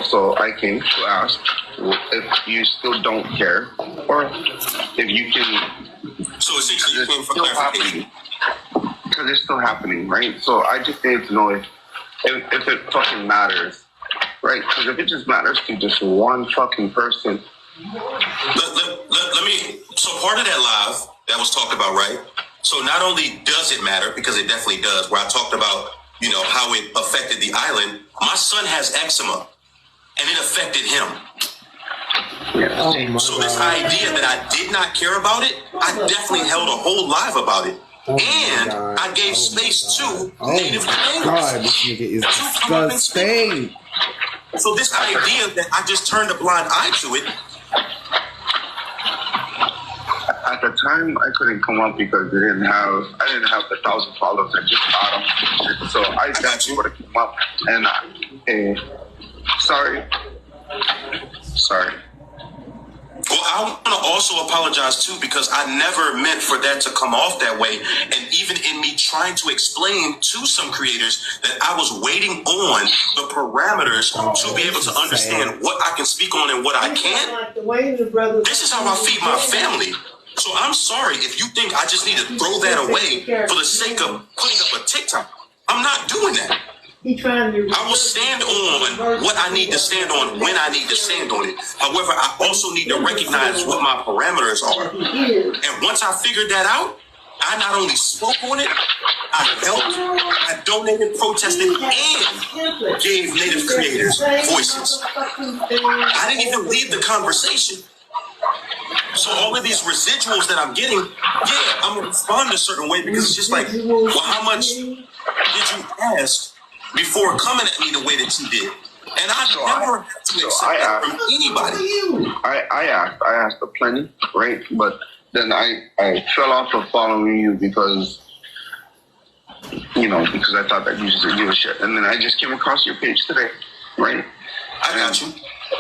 So I came to ask if you still don't care, or if you can. So essentially, you came for clarification. Because it's still happening, right? So I just need to know if it fucking matters, right? Because if it just matters to just one fucking person. Let me. So part of that live that was talked about, right? So not only does it matter, because it definitely does, where I talked about, how it affected the island. My son has eczema, and it affected him. Yeah. So this idea that I did not care about it, I definitely held a whole live about it. And I gave space to native creators. God, this nigga is disgusting. So this idea that I just turned a blind eye to it. At the time, I couldn't come up because I didn't have the 1,000 followers. I just got them. So I definitely would have come up. And sorry. Well, I want to also apologize too, because I never meant for that to come off that way. And even in me trying to explain to some creators that I was waiting on the parameters to be able to understand what I can speak on and what I can't. This is how I feed my family. So I'm sorry if you think I just need to throw that away for the sake of putting up a TikTok. I'm not doing that. I will stand on what I need to stand on when I need to stand on it. However, I also need to recognize what my parameters are. And once I figured that out, I not only spoke on it, I helped, I donated, protested, and gave native creators voices. I didn't even leave the conversation. So all of these residuals that I'm getting, I'm going to respond a certain way, because it's just like, well, how much did you ask before coming at me the way that you did? And I never had to accept that from anybody. I asked a plenty, right? But then I fell off of following you because I thought that you just didn't give a shit. And then I just came across your page today, right? I got you.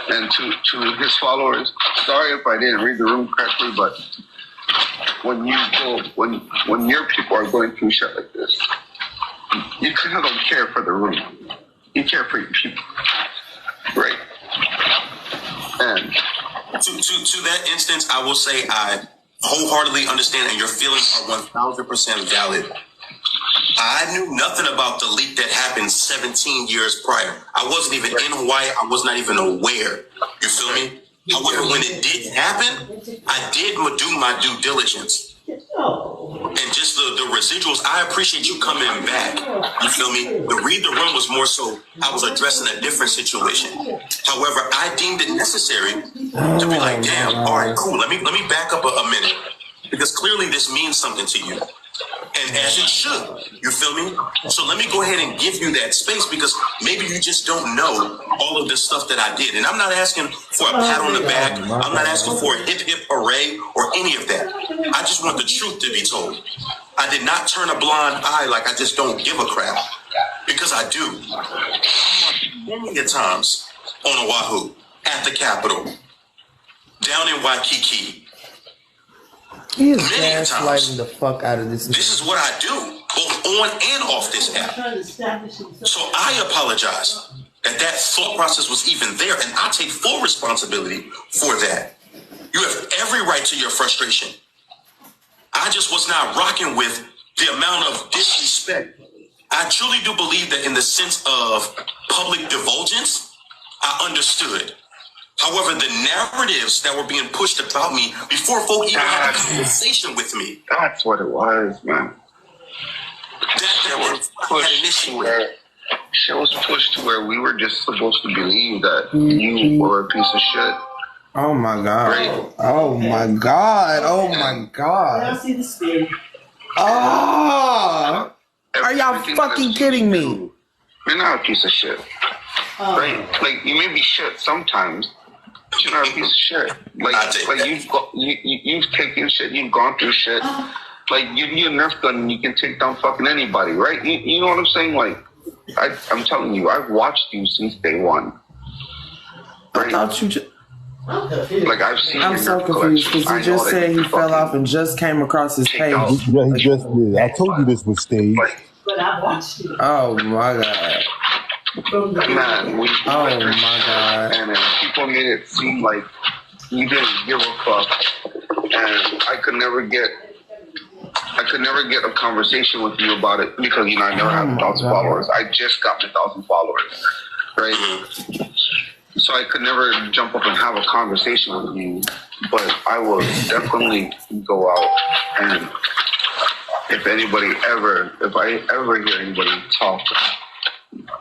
And to his followers, sorry if I didn't read the room correctly, but when your people are going through shit like this, you kind of don't care for the room. You care for your people, right? And to that instance, I will say I wholeheartedly understand, and your feelings are 1,000% valid. I knew nothing about the leak that happened 17 years prior. I wasn't even in Hawaii. I was not even aware. You feel me? However, when it did happen, I did do my due diligence. And just the residuals, I appreciate you coming back. You feel me? The read the room was more so I was addressing a different situation. However, I deemed it necessary to be like, damn, all right, cool. Let me back up a minute. Because clearly this means something to you. And as it should, you feel me? So let me go ahead and give you that space, because maybe you just don't know all of the stuff that I did. And I'm not asking for a pat on the back. I'm not asking for a hip hip hooray or any of that. I just want the truth to be told. I did not turn a blind eye like I just don't give a crap, because I do. Many a times on Oahu, at the Capitol, down in Waikiki. He is gaslighting the fuck out of this. This is what I do, both on and off this app. So I apologize that thought process was even there, and I take full responsibility for that. You have every right to your frustration. I just was not rocking with the amount of disrespect. I truly do believe that in the sense of public divulgence, I understood. However, the narratives that were being pushed about me before folk even had a conversation with me. That's what it was, man. That was pushed to where shit was pushed to where we were just supposed to believe that you were a piece of shit. Oh my god! Right? Oh my god! Oh my god! I see the spirit. Oh! Are y'all fucking kidding me? You're not a piece of shit, right? Like, you may be shit sometimes. You're not a piece of shit. Like you've taken shit. You've gone through shit. Like, you need a Nerf gun and you can take down fucking anybody, right? You know what I'm saying? Like, I'm telling you, I've watched you since day one. Right? I thought you just. Like, I've seen. I'm so confused because you just said he fell off and just came across his page. Yeah, he just did. I told you this was staged. But I watched it. Oh my god! Man, we Oh my God. and people made it seem like you didn't give a fuck, and I could never get a conversation with you about it because I never had 1,000 followers. I just got 1,000 followers, right? So I could never jump up and have a conversation with you, but I will definitely go out and if I ever hear anybody talk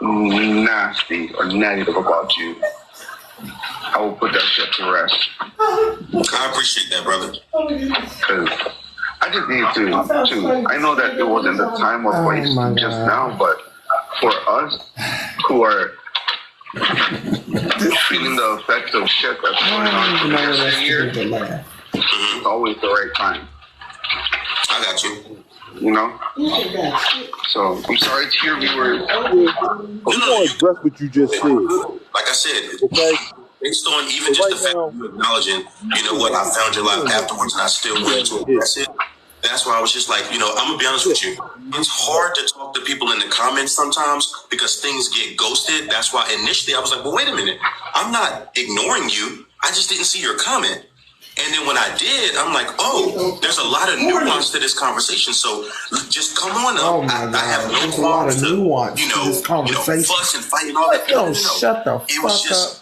nasty or negative about you, I will put that shit to rest. I appreciate that, brother. Because I just need to. I know that it wasn't the time or place just now, but for us who are feeling the effects of shit that's going on yesteryear, it's always the right time. I got you. So I'm sorry to your viewers. No, address what you just said. Like I said, okay. Based on even just the fact that you acknowledging, you know what, I found your life afterwards and I still went to address it. That's why I was just like, I'm gonna be honest with you. It's hard to talk to people in the comments sometimes because things get ghosted. That's why initially I was like, well, wait a minute. I'm not ignoring you. I just didn't see your comment. And then when I did, I'm like, oh, there's a lot of nuance to this conversation. So just come on up. I have no qualms to, fuss and fight and all that. No, shut the fuck up.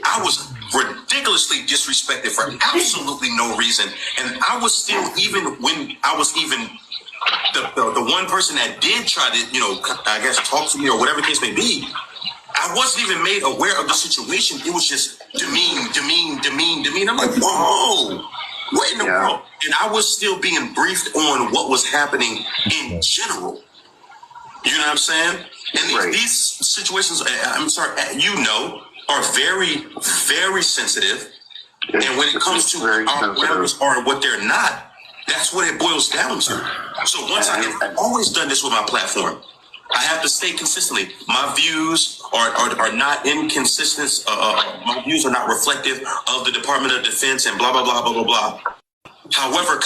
I was ridiculously disrespected for absolutely no reason. And I was still, even when I was even the one person that did try to, I guess talk to me or whatever the case may be, I wasn't even made aware of the situation. It was just demean. I'm like, whoa, what in the world? And I was still being briefed on what was happening in general. You know what I'm saying? And these situations, I'm sorry, are very, very sensitive. And when it comes to our awareness or what they're not, that's what it boils down to. So I've always done this with my platform. I have to say consistently, my views are not inconsistent. My views are not reflective of the Department of Defense and blah, blah, blah, blah, blah, blah. However,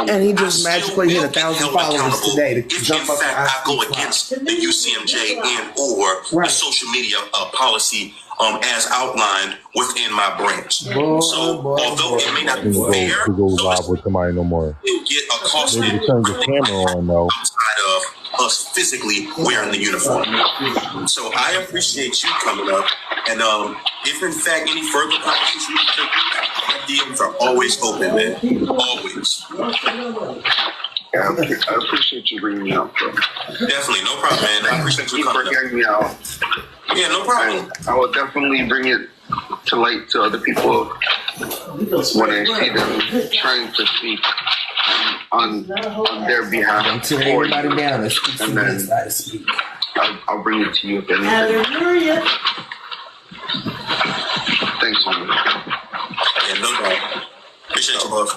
and he just magically hit 1,000 followers today. If in fact I go against the UCMJ and or the social media policy as outlined within my branch. Although it may not be fair to go live with somebody no more. Get accosted. Maybe to turn the camera on though. Outside of us physically wearing the uniform. So I appreciate you coming up. And if in fact any further conversations you take, my DMs are always open, man. Always. Yeah, I appreciate you bringing me out, bro. Definitely, no problem, man. I appreciate you coming for hearing me out. Yeah, no problem. I will definitely bring it to light to other people when I see them trying to speak on their behalf. Until everybody down and then I'll bring it to you if anything. Hallelujah. Thanks, homie. Yeah, no problem. Appreciate you, love.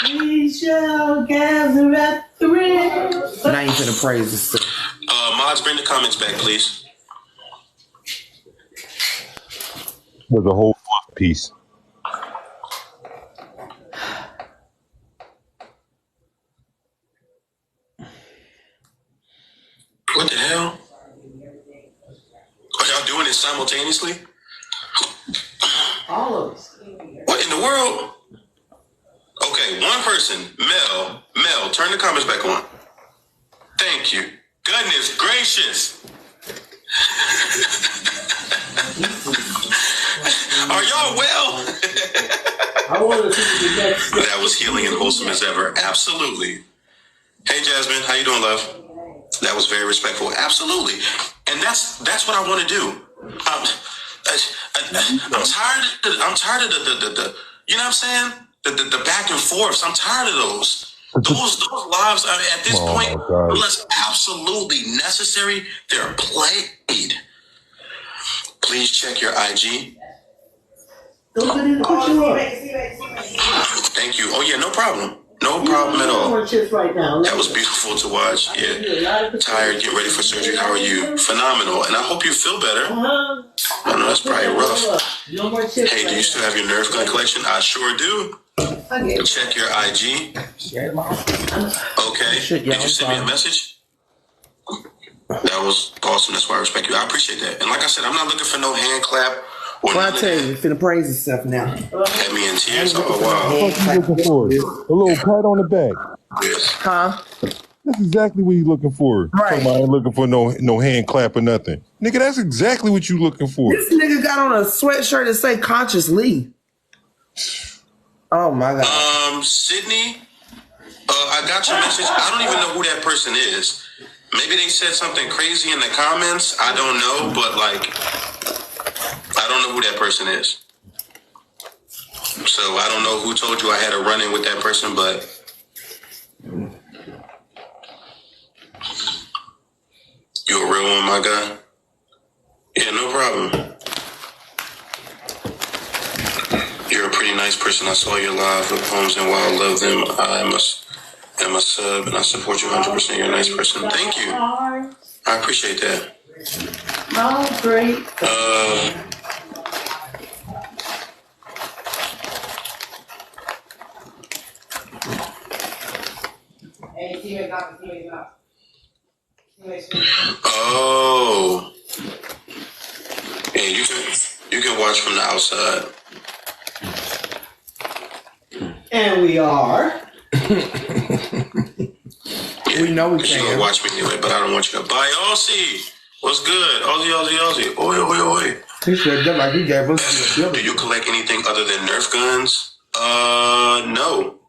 We shall gather at the river. Now you finna praise this. Mods, bring the comments back, please. There's a whole piece. What the hell? Are y'all doing it simultaneously? All of us. What in the world? Okay, one person, Mel, turn the comments back on. Thank you. Goodness gracious. Are y'all well? I want to see the next. That was healing and wholesome as ever. Absolutely. Hey, Jasmine, how you doing, love? That was very respectful. Absolutely. And that's what I want to do. I'm tired of the you know what I'm saying? The back and forths. I'm tired of those. Those lives at this point, unless absolutely necessary, they're played. Please check your IG. Thank you. Oh yeah, no problem. No problem at all. That was beautiful to watch. Yeah. Tired, get ready for surgery. How are you? Phenomenal. And I hope you feel better. I know that's probably rough. Hey, do you still have your Nerve Gun collection? I sure do. Check your IG. Okay. Did you send me a message? That was awesome. That's why I respect you. I appreciate that. And like I said, I'm not looking for no hand clap or Well, I nothing. tell you, you finna praise yourself now. Had me in tears. Oh, wow. What you looking for? A little pat on the back. Yes. Huh? That's exactly what you looking for. Right. Talking about I ain't looking for no hand clap or nothing. Nigga, that's exactly what you looking for. This nigga got on a sweatshirt that say consciously. Oh my God. Sydney, I got your message. I don't even know who that person is. Maybe they said something crazy in the comments. I don't know, but like, I don't know who that person is. So I don't know who told you I had a run-in with that person, but you a real one, my guy. Yeah, no problem. You're a pretty nice person. I saw your live with Poems and Wild. Love them. I am a sub and I support you 100%. You're a nice person. Thank you. I appreciate that. Oh, great. Oh. Yeah, you can watch from the outside. And we are. Yeah, We know we you're can. gonna watch me anyway, but I don't want you to. Bye, Aussie. What's good? Aussie. Oi. He said that like he gave us the Do you collect anything other than Nerf guns? No.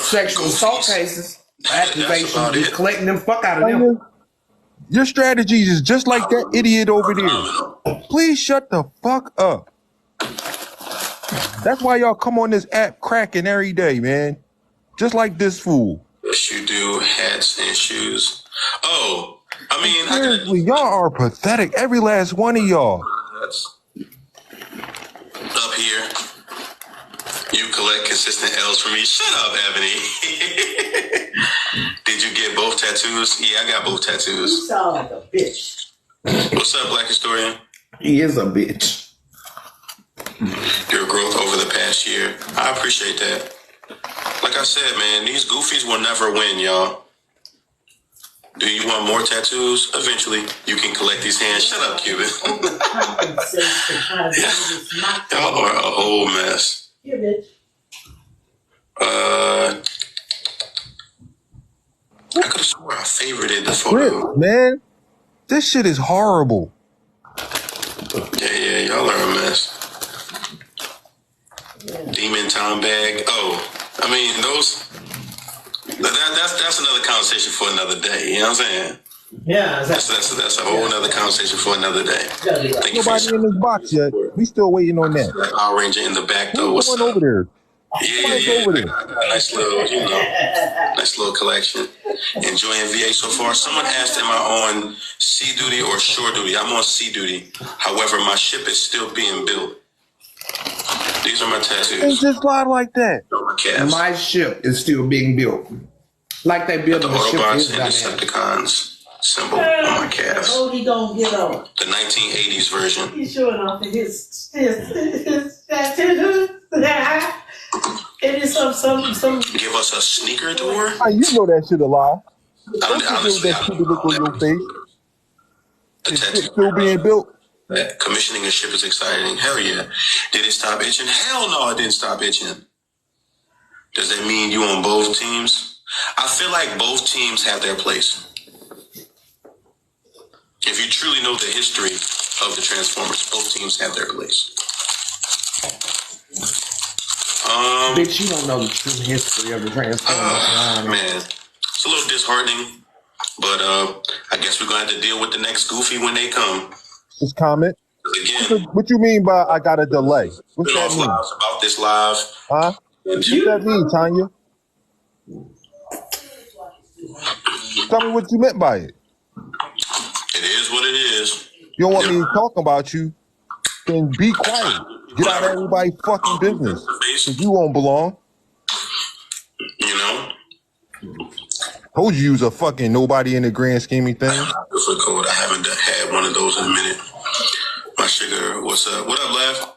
sexual assault cases. Accusations. about You it. collecting them fuck out of them. Your strategies is just like that idiot over there. Please shut the fuck up. That's why y'all come on this app cracking every day, man. Just like this fool. Yes, you do. Hats and shoes. Oh, I mean, Seriously, y'all are pathetic. Every last one of y'all. That's up here. You collect consistent L's from me. Shut up, Ebony. Did you get both tattoos? Yeah, I got both You tattoos. sound like a bitch. What's up, Black Historian? He is a bitch. Your growth over the past year. I appreciate that. Like I said, man, these goofies will never win, y'all. Do you want more tattoos? Eventually, you can collect these hands. Shut up, Cuban. Y'all are a whole mess. Yeah, bitch. I could have swore I favorited the photo. Rip, man. This shit is horrible. Yeah, y'all are a mess. Demon Tom bag. Oh, I mean those. That's another conversation for another day. You know what I'm saying? Yeah, That's a whole another conversation for another day. Thank you for Nobody in this box yet. We still waiting on that. that Power Ranger in the back though. Who's What's going up? over there? Yeah. over there? I got a nice little, nice little collection. Enjoying VA so far. Someone asked, am I on sea duty or shore duty? I'm on sea duty. However, my ship is still being built. These are my Ain't tattoos. just lie like that. My calves. My ship is still being built. Like they built The the ship Autobots is and dynamic. Decepticons symbol on my calves. Oh, he gonna get on. The 1980s version. He's showing off his tattoos. It is some. Give us a sneaker tour. Hey, you know that shit a lie. Honestly, that stupid look on your face. The Is shit tattoo. still being built? Commissioning a ship is exciting. Hell yeah. Did it stop itching? Hell no, it didn't stop itching. Does that mean you on both teams? I feel like both teams have their place. If you truly know the history of the Transformers, both teams have their place. Bitch, you don't know the true history of the Transformers. Man, it's a little disheartening, but I guess we're gonna have to deal with the next Goofy when they come. This comment. Again, What you mean by I got a delay? What's been that off mean? lives about this live. Huh? What's that mean, Tanya? Tell me what you meant by it. It is what it is. You don't want me to talk about you, then be quiet. Get out of everybody's fucking business. 'Cause you won't belong. You know? Told you was a fucking nobody in the grand scheme of things. For code, I haven't had one of those in a minute. My sugar, what's up? What up, Lav?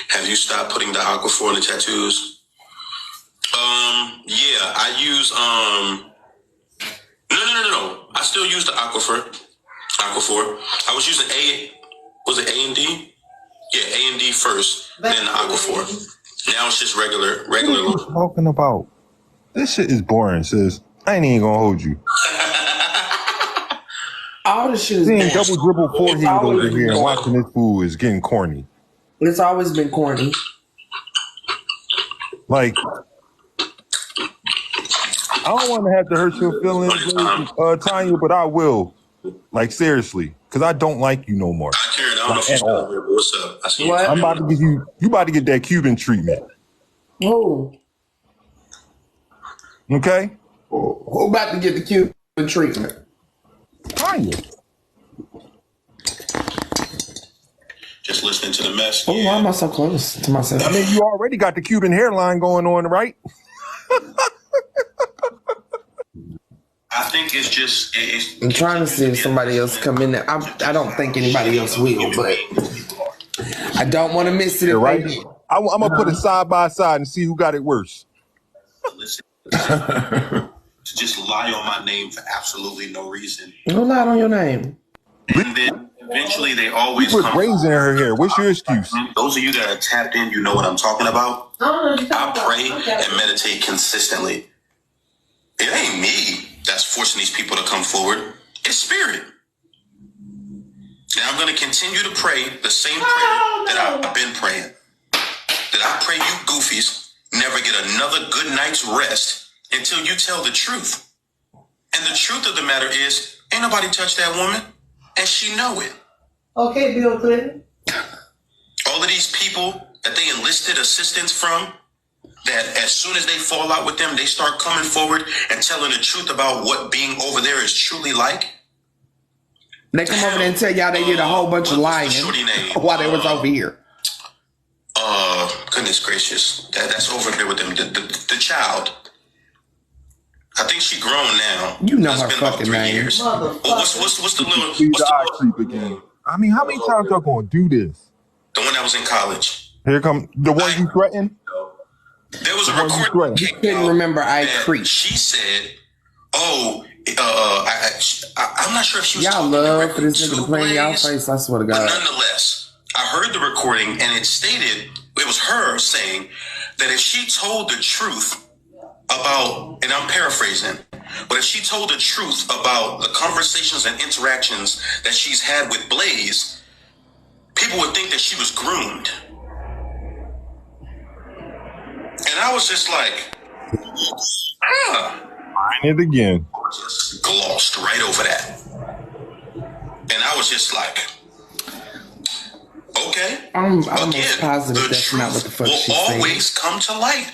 Have you stopped putting the Aquaphor in the tattoos? Yeah, I use, no. I still use the Aquifer. Aquaphor. I was using was it A&D? Yeah, A&D first, then Aquaphor. Now it's just regular. What are you talking about? This shit is boring, sis. I ain't even gonna hold you. All this shit is Seeing boring. double dribble forehead over here and watching this fool is getting corny. It's always been corny. Like, I don't want to have to hurt your feelings, Tanya, but I will. Like, seriously, because I don't like you no more. Karen, I don't know if she's still here, but what's up? I see What? I'm about to give you about to get that Cuban treatment. Who? Okay? Who about to get the Cuban treatment? Tanya. Just listening to the mess. Oh, why am I so close to myself? I mean, you already got the Cuban hairline going on, right? I think it's just. I'm trying to see if somebody else come in there. I don't think anybody else will, but I don't want to miss it. You're right. I'm going to put it side by side and see who got it worse. To just lie on my name for absolutely no reason. Who lied on your name? And then eventually they always Put come. braids in her hair. What's your excuse? Those of you that are tapped in, you know what I'm talking about. I pray and meditate consistently. It ain't me that's forcing these people to come forward. It's spirit. And I'm going to continue to pray the same prayer that I've been praying. That I pray you goofies never get another good night's rest until you tell the truth. And the truth of the matter is, ain't nobody touched that woman, and she know it. Okay, Bill Clinton. All of these people that they enlisted assistance from, that as soon as they fall out with them, they start coming forward and telling the truth about what being over there is truly like. They come over there and tell y'all they did a whole bunch of lying while they was over here. Goodness gracious. That's over there with them. The child. I think she grown now. You know it's her been fucking about 3 name. years. Well, what's the little... See What's the eye the, creep again. I mean, how many times y'all gonna do this? the one that was in college? Here come the one you threatened. There was a The one you recording. threatened. You couldn't remember I that creep. She said, I'm not sure if she was Y'all talking love directly for this nigga to play in y'all Blaze, face, I swear to but God. nonetheless, I heard the recording and it stated, it was her saying that if she told the truth about, and I'm paraphrasing, but if she told the truth about the conversations and interactions that she's had with Blaze, people would think that she was groomed. And I was just like, It again. just glossed right over that. And I was just like, okay. I'm almost Again, positive the that's not what the fuck truth she will said. always come to light.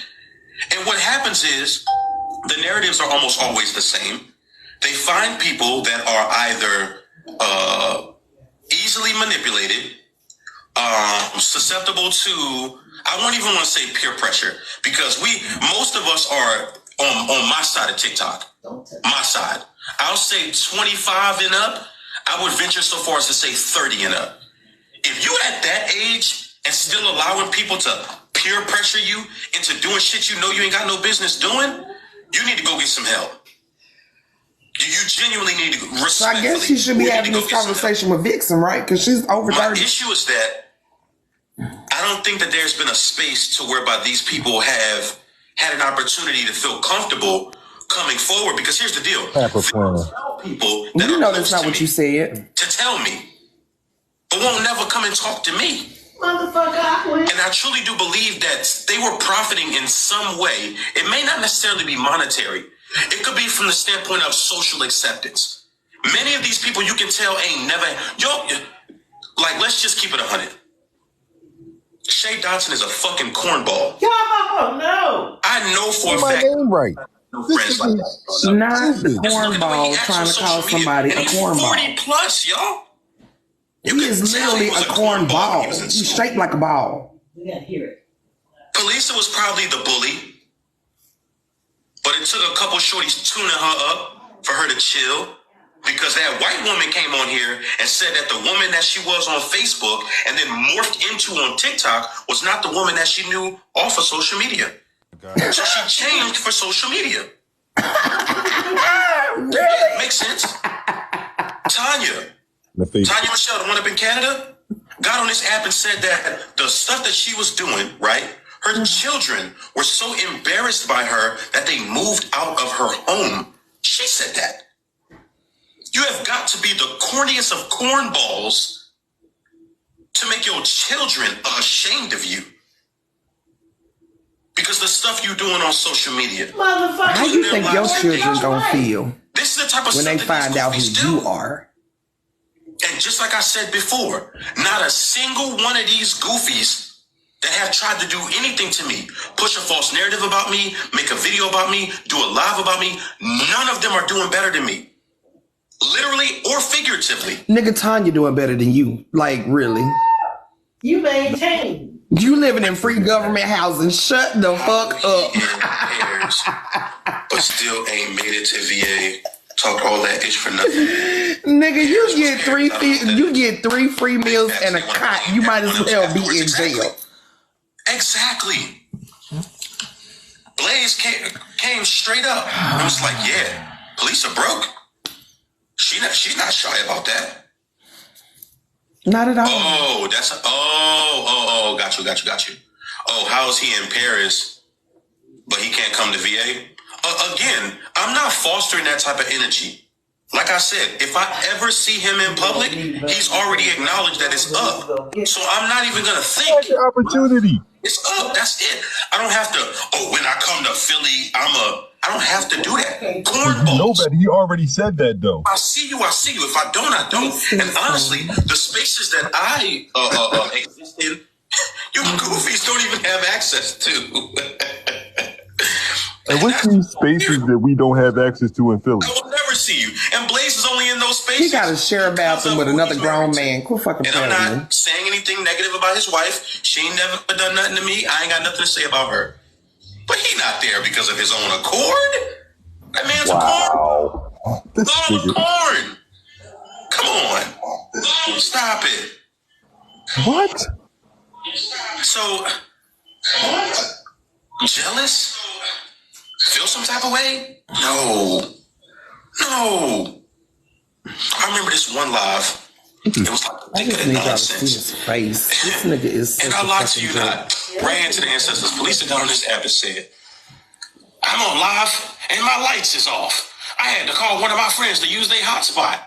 And what happens is the narratives are almost always the same. They find people that are either easily manipulated, susceptible to, I won't even want to say peer pressure, because most of us are on my side of TikTok. My side. I'll say 25 and up. I would venture so far as to say 30 and up. If you at that age and still allowing people to peer pressure you into doing shit you know you ain't got no business doing, you need to go get some help. You genuinely need to respectfully. So I guess she should be having this conversation with Vixen, right? Because she's over My 30. issue is that I don't think that there's been a space to whereby these people have had an opportunity to feel comfortable coming forward. Because here's the deal. People that You are know close that's not to what me you said. to tell me, but won't never come and talk to me. Motherfucker, I quit. And I truly do believe that they were profiting in some way. It may not necessarily be monetary. It could be from the standpoint of social acceptance. Many of these people you can tell ain't never, like, let's just keep it 100. Shay Dotson is a fucking cornball. Yo, no. I know for a My fact. name right. No This friends is like that. Not the Just look at the way he cornball acts trying on to social call media. somebody And a he's cornball. 40 plus, y'all. He is literally a cornball. He's shaped like a ball. We gotta hear it. Kalisa was probably the bully, but it took a couple shorties tuning her up for her to chill, because that white woman came on here and said that the woman that she was on Facebook and then morphed into on TikTok was not the woman that she knew off of social media. So she changed for social media. Really? Makes sense. Tanya, Tanya Michelle, the one up in Canada, got on this app and said that the stuff that she was doing, right? Her children were so embarrassed by her that they moved out of her home. She said that. You have got to be the corniest of cornballs to make your children ashamed of you. Because the stuff you're doing on social media. How do you think your children gonna feel this is the type of when they stuff that find out who do. you are? And just like I said before, not a single one of these goofies that have tried to do anything to me, push a false narrative about me, make a video about me, do a live about me, none of them are doing better than me. Literally or figuratively. Nigga, Tanya doing better than you. Like, really? You maintain. You living in free government housing. Shut the fuck up. Pairs, but still ain't made it to VA. Talk all that ish for nothing. Nigga, you get three free meals and a cot. You might as well be in jail. Exactly. Blaze came straight up and was like, yeah, police are broke. She's not shy about that. Not at all. Oh, got you. Oh, how is he in Paris, but he can't come to VA? Again, I'm not fostering that type of energy. Like I said, if I ever see him in public, he's already acknowledged that it's up. So I'm not even gonna think. The opportunity. It's up. That's it. I don't have to. Oh, when I come to Philly, I don't have to do that. Cornballs. Nobody. He already said that though. I see you. If I don't, I don't. And honestly, the spaces that I exist in, you goofies don't even have access to. And what's these spaces that we don't have access to in Philly? I will never see you. And Blaze is only in those spaces. He got to share a bathroom with another grown man. Quit fucking playing. And I'm me. not saying anything negative about his wife. She ain't never done nothing to me. I ain't got nothing to say about her. But he not there because of his own accord. That man's wow. corn. Come on. Stop it. What? So, jealous? Feel some type of way? No. I remember this one live. It was like I just need y'all to see his face. This nigga is such and I lied to you not. Ran to the ancestors. Police have got on this app and said, I'm on live and my lights is off. I had to call one of my friends to use their hotspot.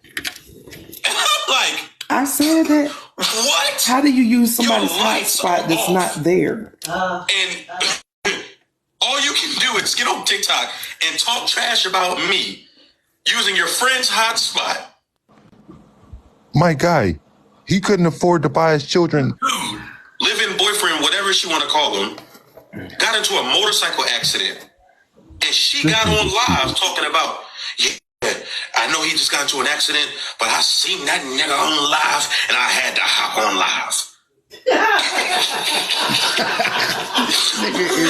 And I'm like, I said that. What? How do you use somebody's hotspot that's not there? And all you can do is get on TikTok and talk trash about me using your friend's hotspot. My guy, he couldn't afford to buy his children. Dude, live-in boyfriend, whatever she want to call him, got into a motorcycle accident. And she got on live talking about, yeah, I know he just got into an accident, but I seen that nigga on live and I had to hop on live.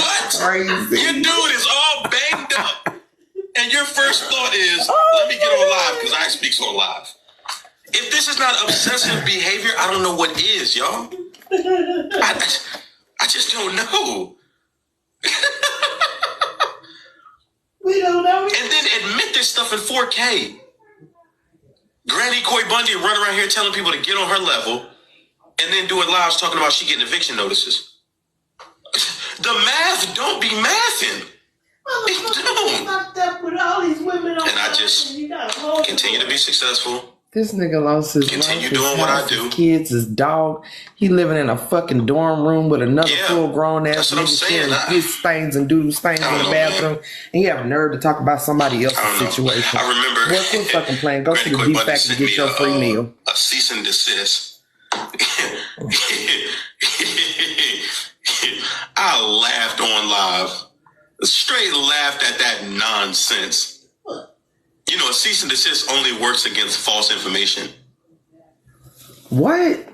What? Crazy. Your dude is all banged up. And your first thought is, let me get on live because I speak on live. If this is not obsessive behavior, I don't know what is, y'all. I just don't know. We don't know. And then admit this stuff in 4K. Granny Coy Bundy run around here telling people to get on her level and then doing lives talking about she getting eviction notices. The math don't be mathing. It don't. With all these women on and I just continue to be successful. This nigga lost his Continue wife, doing his what house, I do. his kids, his dog. He living in a fucking dorm room with another full-grown ass that's what I'm nigga saying. sharing piss stains and doodle stains in the bathroom. And you have a nerve to talk about somebody else's situation. I remember. Boy, quit fucking playing. Go to the beef factory and get your free meal. A cease and desist. I laughed on live. Straight laughed at that nonsense. You know, a cease and desist only works against false information. What?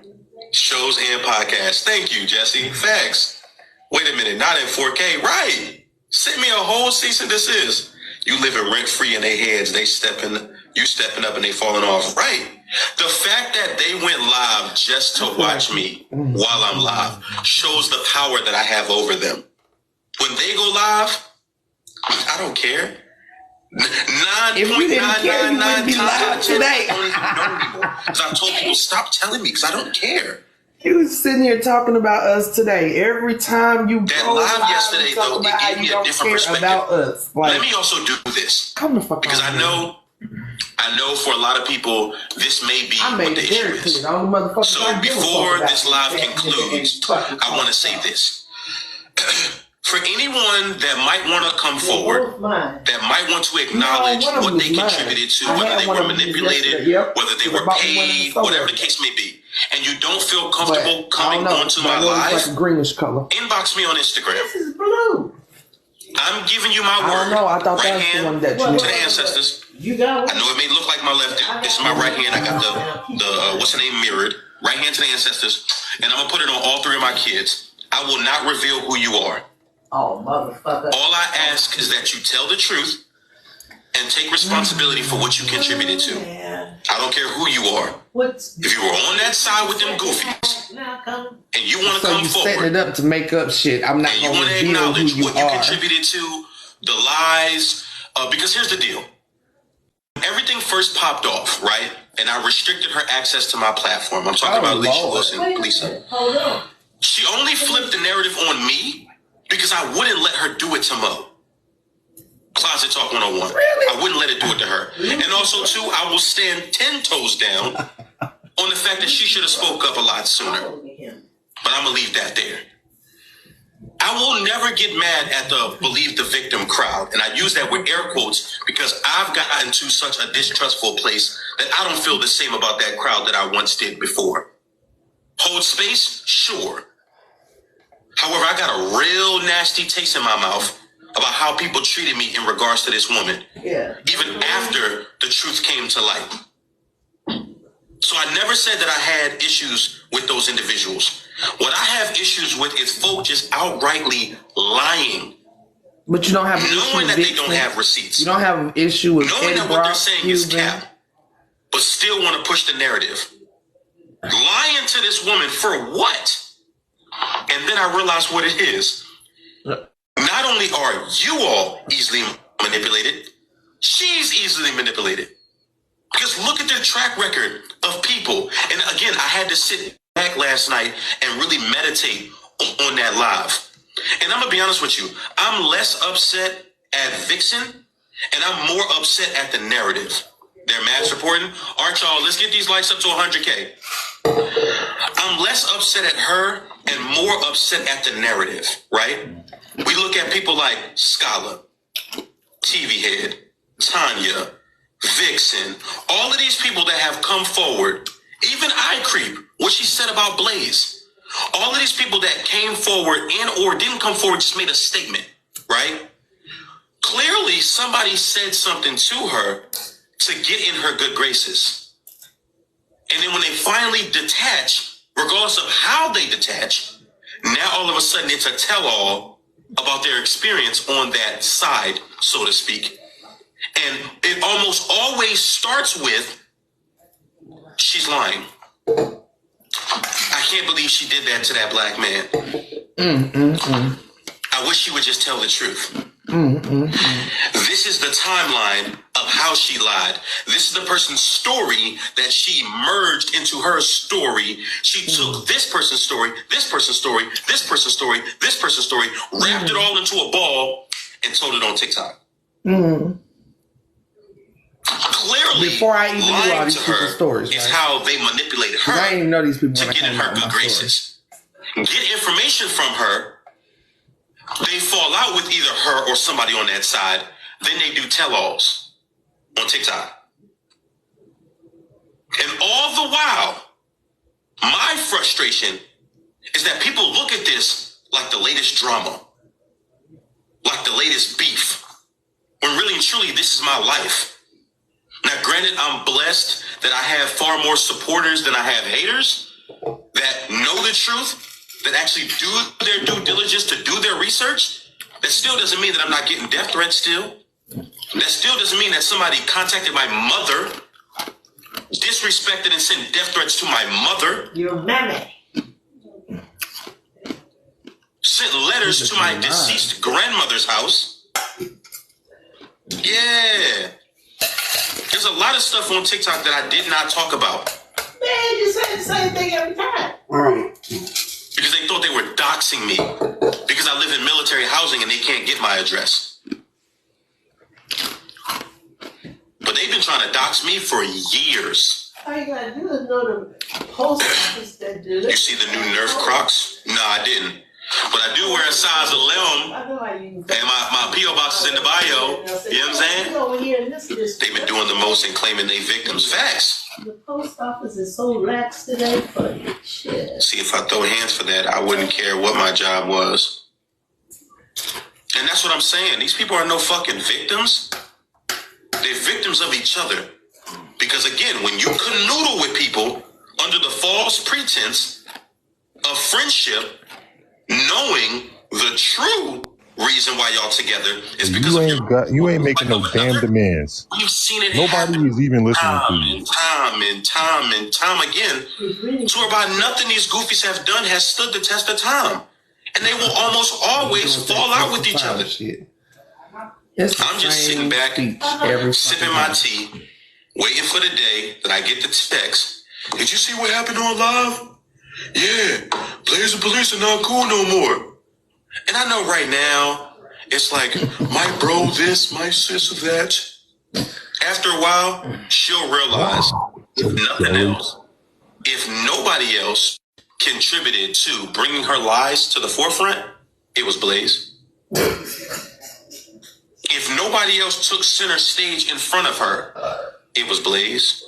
Shows and podcasts. Thank you, Jesse. Facts. Wait a minute, not in 4K. Right. Send me a whole cease and desist. You living rent free in their heads. You stepping up and they falling off. Right. The fact that they went live just to watch me while I'm live shows the power that I have over them. When they go live, I don't care. If we didn't care, you wouldn't be live today. Because I told people, stop telling me, because I don't care. You was sitting here talking about us today. Every time you that go live yesterday, though, it gave me a different perspective. About us. Like, let me also do this. Come the fuck because on, I know for a lot of people, this may be what the issue is. So before this live concludes, I want to say this. For anyone that might want to come forward, that might want to acknowledge what they contributed to, whether they were manipulated, whether they were paid, whatever the case may be, and you don't feel comfortable coming onto my live, inbox me on Instagram. This is blue. I'm giving you my word. I thought right that was hand the one that to the ancestors. You got I know it may look like my left. This is my right hand. I got the what's the name mirrored. Right hand to the ancestors, and I'm gonna put it on all three of my kids. I will not reveal who you are. Oh, motherfucker. All I ask is that you tell the truth and take responsibility for what you contributed to. I don't care who you are. If you were on that side with them goofies and you want to come forward, setting it up to make up shit. I'm not. And you want to acknowledge what you contributed to, the lies. Because here's the deal. Everything first popped off, right? And I restricted her access to my platform. I'm talking about Lisa. Hold on. She only flipped the narrative on me because I wouldn't let her do it to Mo. Closet Talk 101. Really? I wouldn't let it do it to her. And also, too, I will stand 10 toes down on the fact that she should have spoke up a lot sooner. But I'm going to leave that there. I will never get mad at the believe the victim crowd. And I use that with air quotes because I've gotten to such a distrustful place that I don't feel the same about that crowd that I once did before. Hold space? Sure. However, I got a real nasty taste in my mouth about how people treated me in regards to this woman. Yeah. Even after the truth came to light. So I never said that I had issues with those individuals. What I have issues with is folk just outrightly lying. But you don't have an knowing that they don't have receipts. You don't have an issue with knowing that what they're saying is cap, but still want to push the narrative. Lying to this woman for what? And then I realized what it is. Not only are you all easily manipulated, she's easily manipulated. Because look at their track record of people. And again, I had to sit back last night and really meditate on that live. And I'm going to be honest with you. I'm less upset at Vixen, and I'm more upset at the narrative. They're mass reporting. All right, y'all, let's get these likes up to 100K. I'm less upset at her and more upset at the narrative, right? We look at people like Scala, TV Head, Tanya, Vixen, all of these people that have come forward, even iCreep, what she said about Blaze, all of these people that came forward and or didn't come forward just made a statement, right? Clearly, somebody said something to her to get in her good graces. And then when they finally detach, regardless of how they detach, now all of a sudden it's a tell-all about their experience on that side, so to speak. And it almost always starts with, she's lying. I can't believe she did that to that black man. I wish she would just tell the truth. This is the timeline of how she lied. This is the person's story that she merged into her story. She took this person's story, this person's story, this person's story, this person's story, wrapped it all into a ball, and told it on TikTok. Clearly, before I even knew all these people's stories, is how they manipulated her I didn't know these people to get in her good graces. Get information from her. They fall out with either her or somebody on that side. Then they do tell-alls on TikTok. And all the while, my frustration is that people look at this like the latest drama, like the latest beef, when really and truly this is my life. Now, granted, I'm blessed that I have far more supporters than I have haters that know the truth, that actually do their due diligence to do their research. That still doesn't mean that I'm not getting death threats still. That still doesn't mean that somebody contacted my mother, disrespected and sent death threats to my mother. Your mammy. Sent letters to my deceased grandmother's house. Yeah. There's a lot of stuff on TikTok that I did not talk about. Man, you say the same thing every time. Right. Because they thought they were doxing me. Because I live in military housing and they can't get my address. But they've been trying to dox me for years. All you gotta do is know the post office that do it. You see the new Nerf Crocs? No, I didn't. But I do wear a size 11. I know how you And my P.O. box is in the bio. You know what I'm saying? Over here in this district, They've been doing the most and claiming they victims. Facts. the post office is so lax today for shit. See, if I throw hands for that, I wouldn't care what my job was. And that's what I'm saying. These people are no fucking victims. They're victims of each other. Because again, when you canoodle with people under the false pretense of friendship, knowing the true reason why y'all together is because you ain't making no damn demands. You've seen it Nobody happen is even listening to you. time again. To about nothing these goofies have done has stood the test of time. And they will almost always fall out with each other. I'm just sitting back, sipping my tea, waiting for the day that I get the text. Did you see what happened on live? Yeah, players and police are not cool no more. And I know right now, it's like, my bro this, my sis that. After a while, she'll realize, if nothing else, if nobody else contributed to bringing her lies to the forefront, it was Blaze. If nobody else took center stage in front of her, it was Blaze.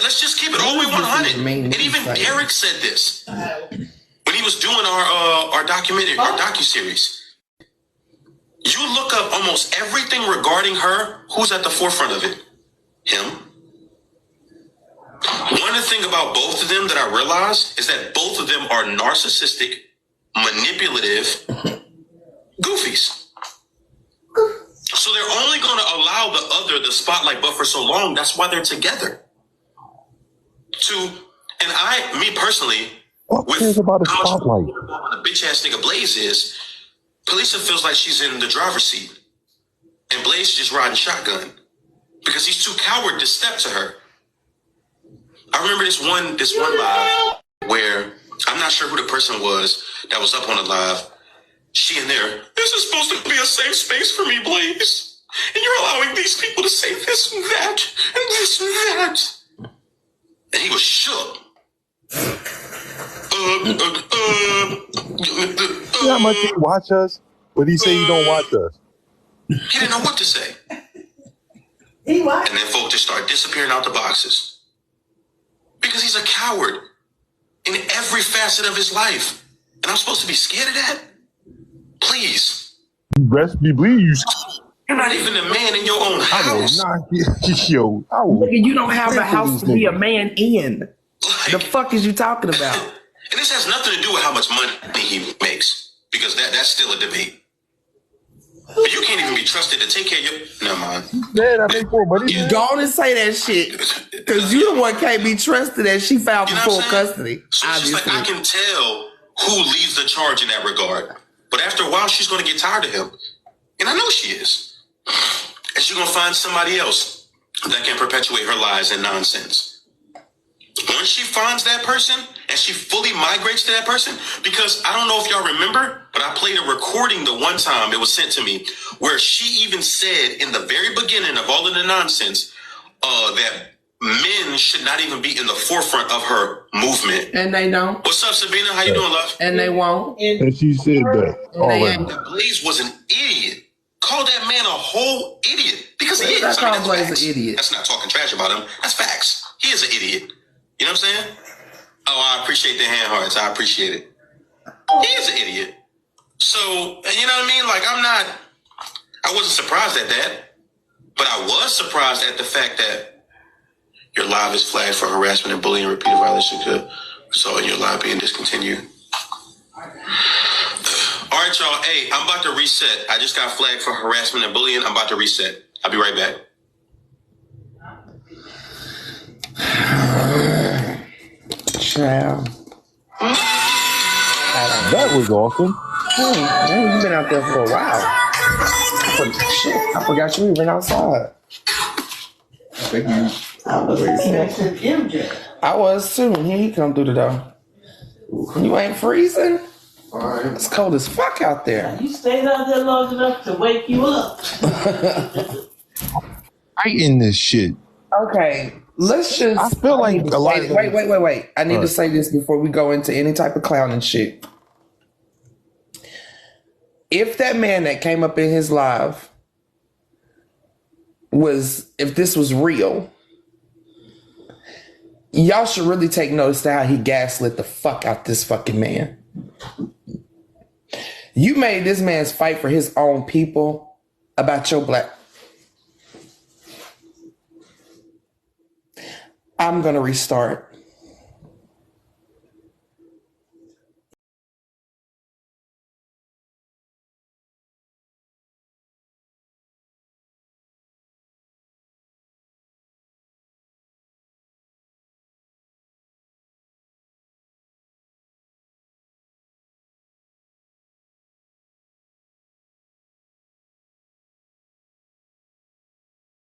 Let's just keep it all the way 100. And even Derek said this when he was doing our documentary, our docuseries. You look up almost everything regarding her. Who's at the forefront of it? Him. One of the things about both of them that I realized is that both of them are narcissistic, manipulative goofies. So they're only going to allow the other the spotlight, but for so long, that's why they're together. Me personally, What cares about the spotlight? The bitch ass nigga Blaze is, Felisa feels like she's in the driver's seat, and Blaze is just riding shotgun because he's too coward to step to her. I remember this one live where I'm not sure who the person was that was up on the live. She in there, this is supposed to be a safe space for me, Blaze. And you're allowing these people to say this and that, and this and that. And he was shook. See how much he watch us? But he say he don't watch us. He didn't know what to say. He what? And then folk just start disappearing out the boxes. Because he's a coward in every facet of his life. And I'm supposed to be scared of that? Please. Best believe you. You're not even a man in your own house. I will. Nigga, you don't have a house to be a man in. Like, The fuck is you talking about? and this has nothing to do with how much money he makes. Because that's still a debate. But you can't even be trusted to take care of your... Never mind. Man, I make more money. You go on and say that shit. Because you the one can't be trusted that she filed for You know what full I'm saying? custody. So it's just like I can tell who leads the charge in that regard. But after a while, she's going to get tired of him. And I know she is. And she's going to find somebody else that can perpetuate her lies and nonsense. Once she finds that person and she fully migrates to that person, because I don't know if y'all remember, but I played a recording the one time it was sent to me where she even said in the very beginning of all of the nonsense that men should not even be in the forefront of her movement. And they don't. What's up, Sabina? How you doing, love? And they won't. And she said that. That Blaze was an idiot. Called that man a whole idiot. Because he is. I call Blaze facts. an idiot. That's not talking trash about him. That's facts. He is an idiot. You know what I'm saying? Oh, I appreciate the hand hearts. I appreciate it. He is an idiot. So, you know what I mean? Like, I wasn't surprised at that. But I was surprised at the fact that your live is flagged for harassment and bullying and repeated violation could result in your live being discontinued. All right, y'all. Hey, I'm about to reset. I just got flagged for harassment and bullying. I'm about to reset. I'll be right back. Child. That was awesome. Man, you've been out there for a while. I forgot you even outside. I was expecting MJ. I was too. Here he come through the door. You ain't freezing? It's cold as fuck out there. You stayed out there long enough to wake you up. I in this shit. Okay, let's just. I feel like a lot of Wait. I need to say this before we go into any type of clowning shit. If that man that came up in his live if this was real, y'all should really take notice to how he gaslit the fuck out this fucking man. You made this man's fight for his own people about your black. I'm going to restart.